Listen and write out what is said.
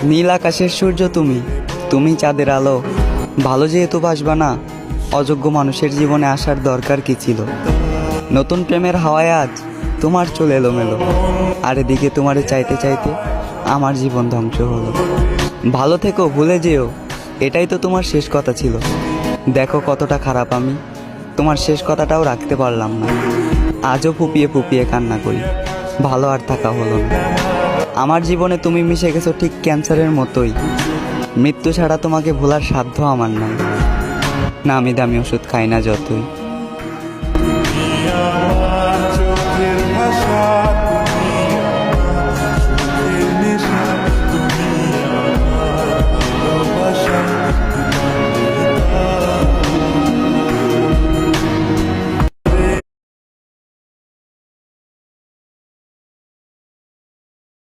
নীল আকাশের সূর্য তুমি, তুমি চাঁদের আলো। ভালো যেহেতু বাসবা না, অযোগ্য মানুষের জীবনে আসার দরকার কি ছিল? নতুন প্রেমের হাওয়ায় আজ তোমার চলে এলোমেলো, আর এদিকে তোমারে চাইতে চাইতে আমার জীবন ধ্বংস হলো। ভালো থেকো, ভুলে যেও, এটাই তো তোমার শেষ কথা ছিল। দেখো কতটা খারাপ আমি, তোমার শেষ কথাটাও রাখতে পারলাম না। আজও ফুপিয়ে ফুপিয়ে কান্না করি, ভালো আর থাকা হলো না। আমার জীবনে তুমি মিশে গেছো ঠিক ক্যান্সারের মতোই। মৃত্যু ছাড়া তোমাকে ভোলার সাধ্য আমার নাই। নামি দামি ওষুধ খাই না যতই।